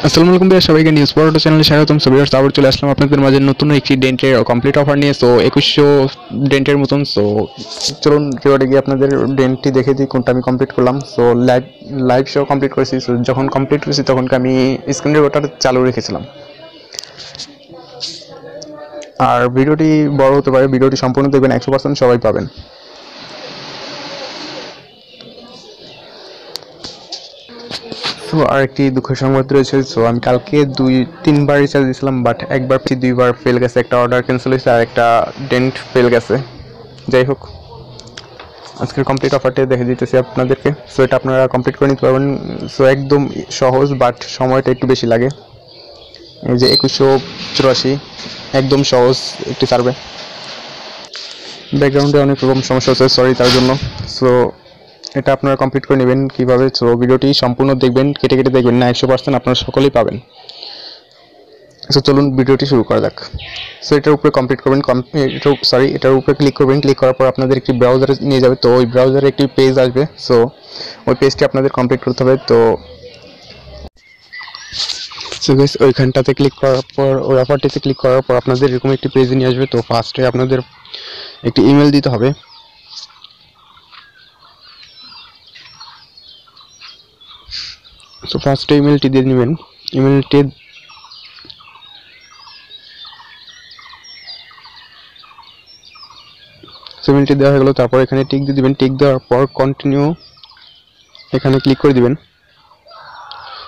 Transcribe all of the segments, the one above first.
আসসালামু আলাইকুম ভাইয়া, সবাইকে নিউজ পড়াটা চ্যানেলে স্বাগতম। সো ভিউয়ার্স, আবার চলে আসলাম আপনাদের মাঝে নতুন একটি ডেন্টের কমপ্লিট অফার নিয়ে। সো 2100 ডেন্টের মতন। সো চলুন রিওয়ার্ডে গিয়ে আপনাদের ডেন্টটি দেখে দিই কোনটা আমি কমপ্লিট করলাম। সো লাইভ শো কমপ্লিট করেছি। সো যখন কমপ্লিট করেছি তখন আমি স্ক্রিন রেকর্ডার চালু রেখেছিলাম। আর ভিডিওটি বড় হতে পারে, ভিডিওটি সম্পূর্ণ দেখবেন, 100% সবাই পাবেন। সো আর একটি দুঃখের সংবাদ রয়েছে। সো আমি কালকে 2-3বার রিচার্জ দিয়েছিলাম, বাট একবার 2বার ফেল গেছে। একটা অর্ডার ক্যান্সেল হয়েছে আর একটা ডেন্ট ফেল গেছে। যাই হোক, আজকের কমপ্লিট অফারটা দেখে দিতেছি আপনাদেরকে। সো এটা আপনারা কমপ্লিট করে নিতে পারবেন। সো একদম সহজ, বাট সময়টা একটু বেশি লাগে। এই যে 2184 একদম সহজ একটি সার্ভে। ব্যাকগ্রাউন্ডে অনেক রকম সমস্যা হচ্ছে, সরি তার জন্য। সো এটা আপনারা কমপ্লিট করে নেবেন কীভাবে? সো ভিডিওটি সম্পূর্ণ দেখবেন, কেটে কেটে দেখবেন না, 100% আপনারা সকলেই পাবেন। সো চলুন ভিডিওটি শুরু করা যাক। সো এটার উপরে কমপ্লিট করবেন, এটার উপরে ক্লিক করবেন। ক্লিক করার পর আপনাদের একটি ব্রাউজারে নিয়ে যাবে। তো ওই ব্রাউজারে একটি পেজ আসবে। সো ওই পেজটি আপনাদের কমপ্লিট করতে হবে। তো গাইস, ওইখানটাতে ক্লিক করার পর, ওই অফারটিতে ক্লিক করার পর আপনাদের এরকম একটি পেজ নিয়ে আসবে। তো ফার্স্টে আপনাদের একটি ইমেল দিতে হবে। সো ফার্স্টে ইমেলটি দিয়ে নেবেন। ইমেলটি দেওয়া হয়ে গেল। তারপর এখানে টিক দিয়ে দিবেন। টিক দেওয়ার পর কন্টিনিউ এখানে ক্লিক করে দিবেন।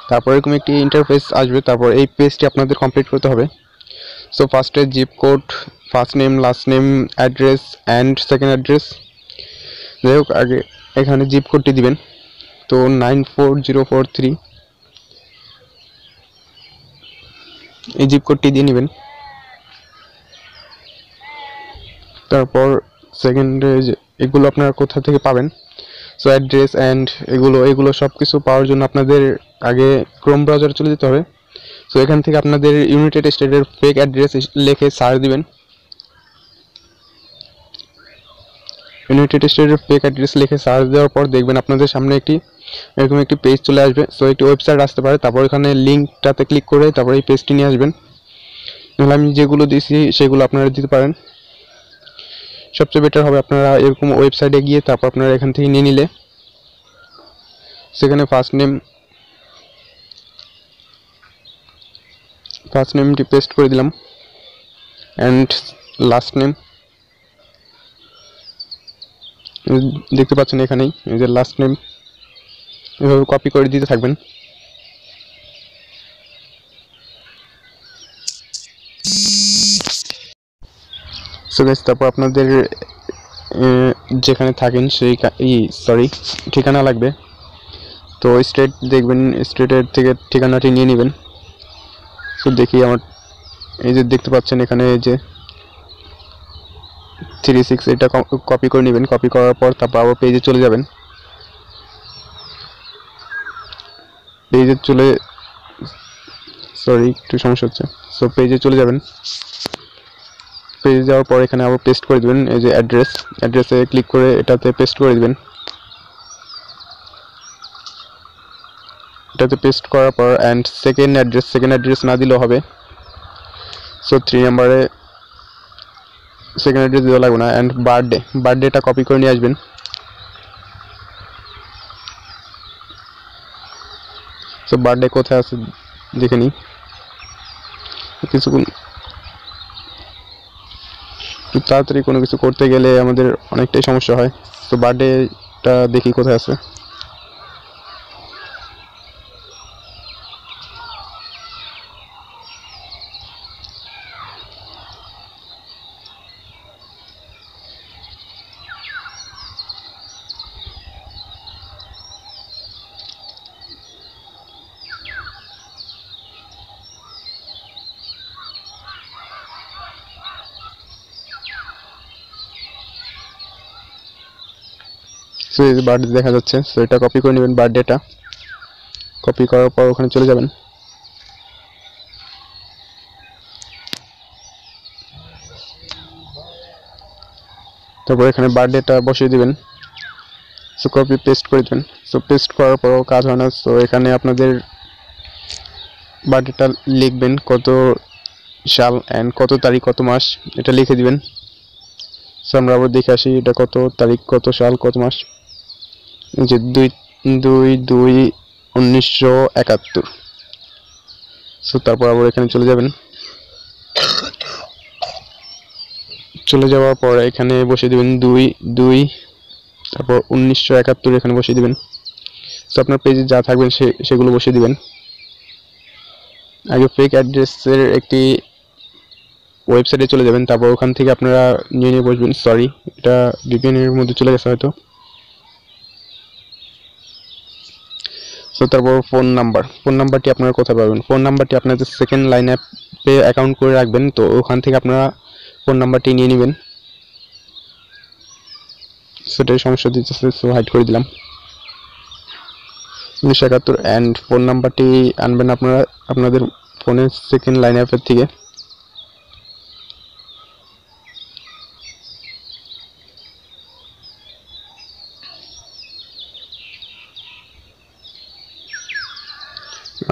তারপর এরকম একটি ইন্টারফেস আসবে। তারপর এই পেজটি আপনাদের কমপ্লিট করতে হবে। সো ফার্স্টে zip code, first name, last name, address and second address. যাই হোক, আগে এখানে জিপ কোডটি দিবেন। তো 94043 এই জিপ কোডটি দিয়ে নেবেন। তারপর সেকেন্ডে এগুলো আপনারা কোথা থেকে পাবেন? সো অ্যাড্রেস অ্যান্ড এগুলো সব কিছু পাওয়ার জন্য আপনাদের আগে ক্রোম ব্রাউজারে চলে যেতে হবে। সো এখান থেকে আপনাদের ইউনাইটেড স্টেটের ফেক অ্যাড্রেস লিখে সার্চ দিবেন। ইউনাইটেড স্টেটের ফেক অ্যাড্রেস লিখে সার্চ দেওয়ার পর দেখবেন আপনাদের সামনে এরকম একটি পেজ চলে আসবে। সো একটি ওয়েবসাইট আসতে পারে। তারপর এখানে লিঙ্কটাতে ক্লিক করে তারপর এই পেজটি নিয়ে আসবেন। নাহলে আমি যেগুলো দিয়েছি সেগুলো আপনারা দিতে পারেন। সবচেয়ে বেটার হবে আপনারা এরকম ওয়েবসাইটে গিয়ে তারপর আপনারা এখান থেকে নিয়ে নিলে সেখানে ফার্স্ট নেমটি পেস্ট করে দিলাম অ্যান্ড লাস্ট নেম দেখতে পাচ্ছেন এখানেই, এই যে লাস্ট নেম, এভাবে কপি করে দিতে থাকবেন। সো গাইস, তারপর আপনাদের যেখানে থাকেন সেই ঠিকানা লাগবে। তো স্টেট দেখবেন, স্টেটের থেকে ঠিকানাটি নিয়ে নেবেন। সো দেখি আমার এই যে দেখতে পাচ্ছেন এখানে এই যে 36, এটা কপি করে নেবেন। কপি করার পর তারপর আবার পেজে চলে যাবেন। পেজে চলে একটু সমস্যা হচ্ছে। সো পেজে চলে যাবেন। পেজে যাওয়ার পর এখানে আবার পেস্ট করে দেবেন। এই যে অ্যাড্রেসে ক্লিক করে এটাতে পেস্ট করে দেবেন। এটাতে পেস্ট করার পর অ্যান্ড সেকেন্ড অ্যাড্রেস না দিলেও হবে। সো 3 নম্বরে সেকেন্ড অ্যাড্রেস দেওয়া লাগবে না। অ্যান্ড বার্থডেটা কপি করে নিয়ে আসবেন। সো বার্থডে কোথায় আছে দেখে নিই। কিছুক্ষণ তাড়াতাড়ি কোনো কিছু করতে গেলে আমাদের অনেকটাই সমস্যা হয়। তো বার্থডেটা দেখি কোথায় আছে। সো এই যে বার্থডে দেখা যাচ্ছে। সো এটা কপি করে নেবেন। বার্থডেটা কপি করার পর ওখানে চলে যাবেন। তারপর এখানে বার্থডেটা বসিয়ে দিবেন। সো কপি পেস্ট করে দেবেন। সো পেস্ট করার পরও কাজ হয় না, সো এখানে আপনাদের বার্থডেটা লিখবেন, কত সাল অ্যান্ড কত তারিখ কত মাস এটা লিখে দিবেন। সো আমরা আবার দেখে আসি এটা কত তারিখ কত সাল কত মাস, যে 2/2/1971। সো তারপর আবার এখানে চলে যাবেন, চলে যাওয়ার পর এখানে বসে দিবেন 2/2 তারপর 1971 এখানে বসিয়ে দিবেন। সো আপনার পেজে যা থাকবেন সেগুলো বসিয়ে দিবেন। আগে ফেক অ্যাড্রেসের একটি ওয়েবসাইটে চলে যাবেন, তারপর ওখান থেকে আপনারা নিয়ে বসবেন। সরি, এটা VPN এর মধ্যে চলে গেছে হয়তো। সো তারপর ফোন নাম্বারটি আপনারা কোথায় পাবেন? ফোন নাম্বারটি আপনাদের সেকেন্ড লাইন অ্যাপে অ্যাকাউন্ট করে রাখবেন, তো ওখান থেকে আপনারা ফোন নাম্বারটি নিয়ে নেবেন। সেটাই সমস্যা দিতেছে, সো হাইড করে দিলাম 1971 অ্যান্ড ফোন নাম্বারটি আনবেন আপনারা আপনাদের ফোনের সেকেন্ড লাইন অ্যাপের থেকে।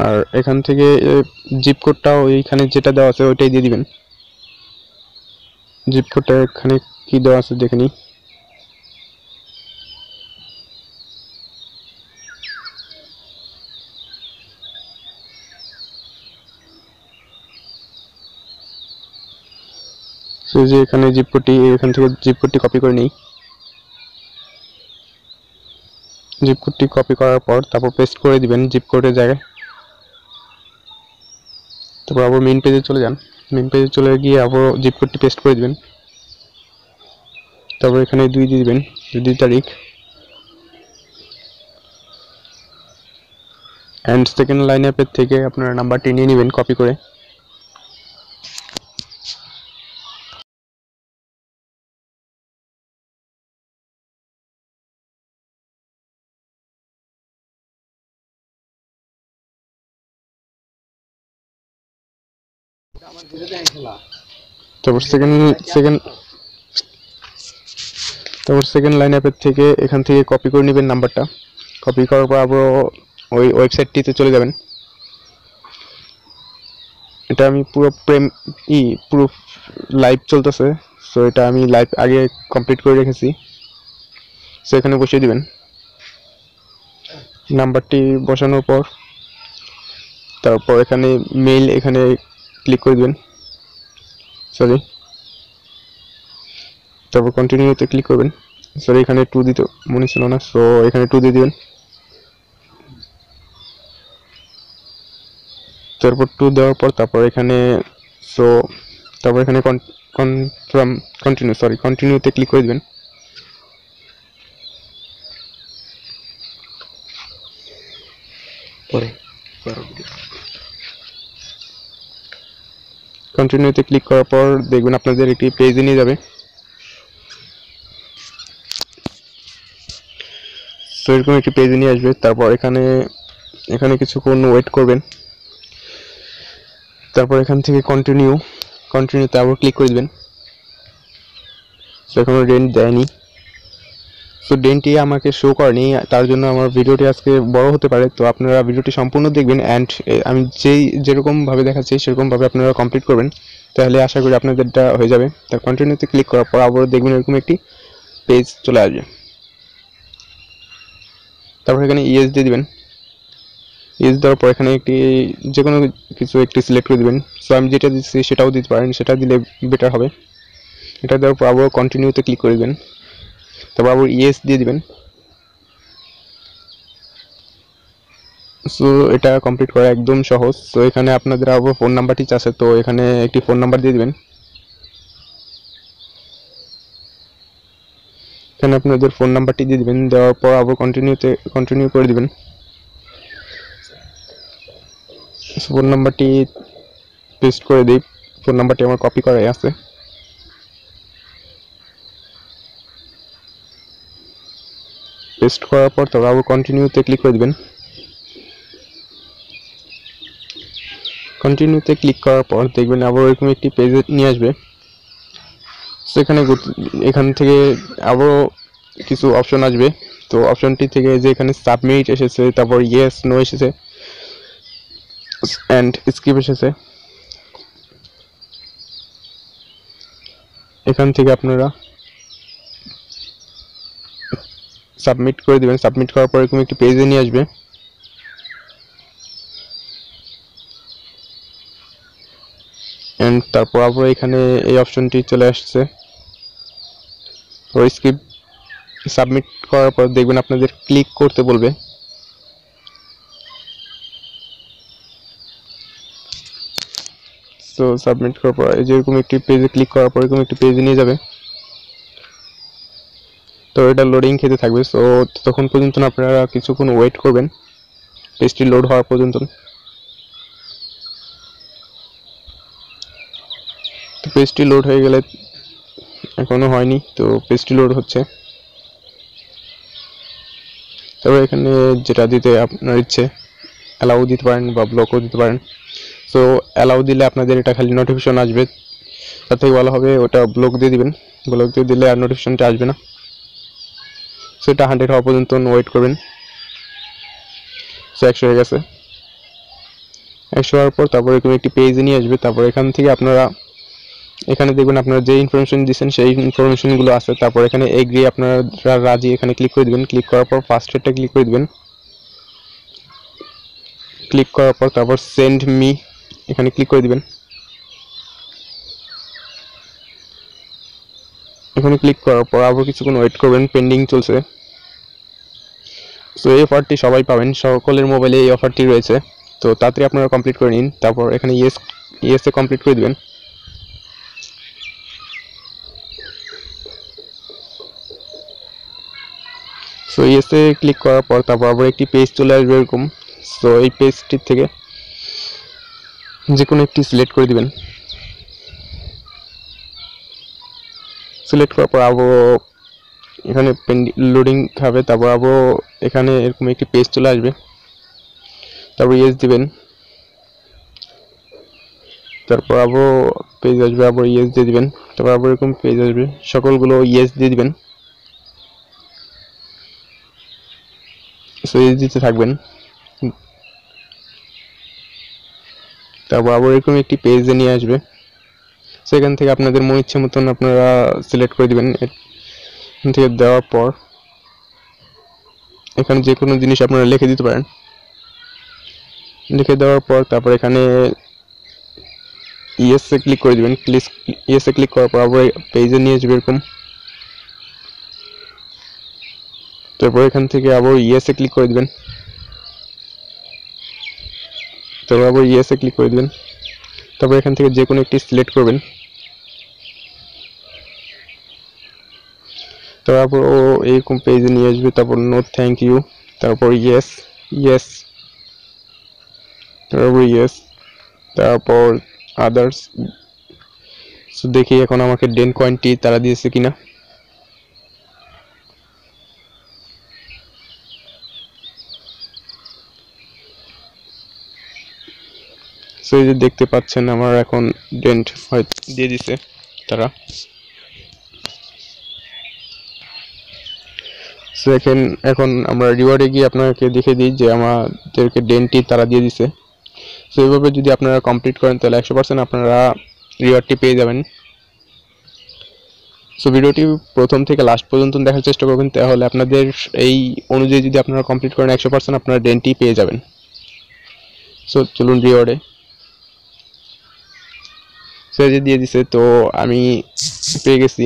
আর এখান থেকে জিপ কোডটা ওইখানে যেটা দেওয়া আছে ওইটাই দিয়ে দিবেন। জিপ কোডটা এখানে কি দেওয়া আছে দেখে নিই। সো যে এখানে জিপ কোডটি, এখান থেকে জিপ কোডটি কপি করে নিই। জিপ কোডটি কপি করার পর তারপর পেস্ট করে দিবেন জিপ কোডের জায়গায়। তারপর আবার মেইন পেজে চলে যান, মেইন পেজে চলে গিয়ে আবার জিপ কোডটি পেস্ট করে দিবেন। তারপর এখানে 2 দিয়ে দিবেন, 2 তারিখ অ্যান্ড সেকেন্ড লাইন অ্যাপের থেকে আপনার নাম্বারটি নিয়ে নেবেন কপি করে। তারপর সেকেন্ড লাইন অ্যাপের থেকে এখান থেকে কপি করে নেবেন নাম্বারটা। কপি করার পর আবার ওই ওয়েবসাইটটিতে চলে যাবেন। এটা আমি পুরো লাইভ চলতেছে, সো এটা আমি লাইভ আগে কমপ্লিট করে রেখেছি। সো এখানে বসিয়ে দিবেন নাম্বারটি। বসানোর পর তারপর এখানে মেইল এখানে ক্লিক করে দিবেন, সরি, তারপর কন্টিনিউতে ক্লিক করবেন। সরি, এখানে 2 দিতে মনে ছিল না, সো এখানে 2 দিয়ে দিবেন। তারপর 2 দেওয়ার পর তারপর এখানে কন্টিনিউতে ক্লিক করে দিবেন। কন্টিনিউতে ক্লিক করার পর দেখবেন আপনাদের একটি পেজে নিয়ে যাবে। তো এরকম একটি পেজে নিয়ে আসবে। তারপর এখানে কিছুক্ষণ ওয়েট করবেন। তারপর এখান থেকে কন্টিনিউতে আবার ক্লিক করে দিবেন। সো এখনো রেন্ট দেয়নি, সো ডেন্টটি আমাকে শো করেনি, তার জন্য আমার ভিডিওটি আজকে বড় হতে পারে। তো আপনারা ভিডিওটি সম্পূর্ণ দেখবেন অ্যান্ড আমি যেরকমভাবে দেখাচ্ছি সেরকমভাবে আপনারা কমপ্লিট করবেন, তাহলে আশা করি আপনাদেরটা হয়ে যাবে। তা কন্টিনিউতে ক্লিক করার পর আবার দেখবেন এরকম একটি পেজ চলে আসবে। তারপর এখানে ইয়েস দিয়ে দিবেন। ইয়েস দেওয়ার পর এখানে যে কোনো কিছু একটি সিলেক্ট করে দিবেন। সো আমি যেটা দিচ্ছি সেটাও দিতে পারেন, সেটা দিলে বেটার হবে। এটা দেওয়ার পর আবার কন্টিনিউতে ক্লিক করে দিবেন, তারপর আবার ইয়েস দিয়ে দিবেন। সো এটা কমপ্লিট করা একদম সহজ। সো এখানে আপনাদের আবার ফোন নাম্বারটি চাচ্ছে, তো এখানে একটি ফোন নাম্বার দিয়ে দিবেন। এখানে আপনাদের ফোন নাম্বারটি দিয়ে দিবেন, দেওয়ার পর আবার কন্টিনিউ করে দিবেন। ফোন নাম্বারটি পেস্ট করে দিই, ফোন নাম্বারটি আমার কপি করাই আছে। পেস্ট করার পর তারপর আবার কন্টিনিউতে ক্লিক করে দিবেন। কন্টিনিউতে ক্লিক করার পর দেখবেন আবার এরকম একটি পেজে নিয়ে আসবে। সেখানে এখান থেকে আবারও কিছু অপশন আসবে। তো অপশনটি থেকে যে এখানে সাবমিট এসেছে, তারপর ইয়েস নো এসেছে অ্যান্ড স্কিপ এসেছে, এখান থেকে আপনারা সাবমিট করে দিবেন। সাবমিট করার পর এরকম একটি পেজে নিয়ে আসবে। তারপর আবার এখানে এই অপশনটি চলে আসছে। তো স্কিপ সাবমিট করার পর দেখবেন আপনাদের ক্লিক করতে বলবে। তো সাবমিট করার পর এই যে এরকম একটি পেজে ক্লিক করার পর এরকম একটি পেজে নিয়ে যাবে। তো এটা লোডিং খেতে থাকবে। সো তখন পর্যন্ত আপনারা কিছুক্ষণ ওয়েট করবেন পেজটি লোড হওয়ার পর্যন্ত। তো পেজটি লোড হয়ে গেলে, এখনো হয়নি, তো পেজটি লোড হচ্ছে। তারপর এখানে যেটা দিতে আপনার ইচ্ছে, অ্যালাউ দিতে পারেন বা ব্লকও দিতে পারেন। সো অ্যালাউ দিলে আপনাদের এটা খালি নোটিফিকেশন আসবে, তার থেকে ভালো হবে ওটা ব্লক দিয়ে দিবেন। ব্লক দিয়ে দিলে আর নোটিফিকেশনটা আসবে না। সো এটা 100 হওয়া পর্যন্ত ওয়েট করবেন। সো 100 হয়ে গেছে। 100 হওয়ার পর তারপর এরকম একটি পেজে নিয়ে আসবে। তারপর এখান থেকে আপনারা এখানে দেখবেন আপনারা যে ইনফরমেশন দিচ্ছেন সেই ইনফরমেশনগুলো আছে। তারপর এখানে এগ্রি, আপনারা রাজি, এখানে ক্লিক করে দিবেন। ক্লিক করার পর ফার্স্ট এটা ক্লিক করে দিবেন। ক্লিক করার পর তারপর সেন্ড মি এখানে ক্লিক করে দিবেন। এখানে ক্লিক করার পর আবার কিছুক্ষণ ওয়েট করবেন, পেন্ডিং চলছে। সো এই অফারটি সবাই পাবেন, সকলের মোবাইলে এই অফারটি রয়েছে। তো তাড়াতাড়ি আপনারা কমপ্লিট করে নিন। তারপর এখানে ইয়েসে কমপ্লিট করে দিবেন। সো ইয়েসে ক্লিক করার পর তারপর আবার একটি পেজ চলে আসবে এরকম। সো এই পেজটির থেকে যে কোনো একটি সিলেক্ট করে দিবেন। সিলেক্ট করার পর আবার এখানে লোডিং খাবে। তারপর আবার এখানে এরকম একটি পেজ চলে আসবে। তারপর ইয়েস দিবেন। তারপর আবার পেজ আসবে, আবার ইয়েস দিয়ে দিবেন। তারপর আবার এরকম পেজ আসবে, সকলগুলো ইয়েস দিয়ে দিবেন। সো ইয়েস দিতে থাকবেন। তারপর আবার এরকম একটি পেজে নিয়ে আসবে। সেখান থেকে আপনাদের মন ইচ্ছে মতন আপনারা সিলেক্ট করে দিবেন। এখান থেকে দেওয়ার পর এখানে যে কোনো জিনিস আপনারা লিখে দিতে পারেন। লিখে দেওয়ার পর তারপর এখানে ইয়েসে ক্লিক করে দিবেন। ইয়েসে ক্লিক করার পর আবার পেজে নিয়ে আসবে এরকম। তারপর এখান থেকে আবার ইয়েসে ক্লিক করে দিবেন। তারপর আবার ইয়েসে ক্লিক করে দিবেন। তারপর এখান থেকে যে কোনো একটি সিলেক্ট করবেন। তারপর ও এইরকম পেজে নিয়ে আসবে। তারপর নো থ্যাংক ইউ, তারপর ইয়েস ইয়েস, তারপর ইয়েস, তারপর আদার্স। সো দেখি এখন আমাকে ডেন কয়েনটি তারা দিয়েছে কিনা। সো এই যে দেখতে পাচ্ছেন আমার এখন ডেন্ট হয়তো দিয়ে দিছে তারা। সো এখন আমরা রিওয়ার্ডে গিয়ে আপনাকে দেখে দিই যে আমাদেরকে ডেন্টটি তারা দিয়ে দিছে। সো এইভাবে যদি আপনারা কমপ্লিট করেন তাহলে 100% আপনারা রিওয়ার্ডটি পেয়ে যাবেন। সো ভিডিওটি প্রথম থেকে লাস্ট পর্যন্ত দেখার চেষ্টা করবেন, তাহলে আপনাদের এই অনুযায়ী যদি আপনারা কমপ্লিট করেন 100% আপনারা ডেন্টটি পেয়ে যাবেন। সো চলুন রিওয়ার্ডে। সো এই যে দিয়ে দিছে, তো আমি পেয়ে গেছি।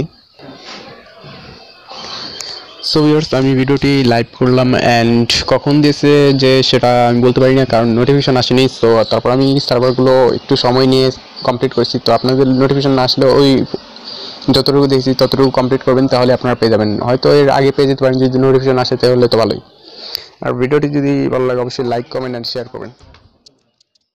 সো ভিউয়ার্স, আমি ভিডিওটি লাইভ করলাম অ্যান্ড কখন দিয়েছে যে সেটা আমি বলতে পারি না, কারণ নোটিফিকেশন আসেনি। সো তারপর আমি সার্ভারগুলো একটু সময় নিয়ে কমপ্লিট করেছি। তো আপনাদের নোটিফিকেশন না আসলে ওই যতটুকু দেখছি ততটুকু কমপ্লিট করবেন, তাহলে আপনারা পেয়ে যাবেন। হয়তো এর আগে পেয়ে যেতে পারেন, যদি নোটিফিকেশন আসে তাহলে তো ভালোই। আর ভিডিওটি যদি ভালো লাগে অবশ্যই লাইক, কমেন্ট অ্যান্ড শেয়ার করবেন।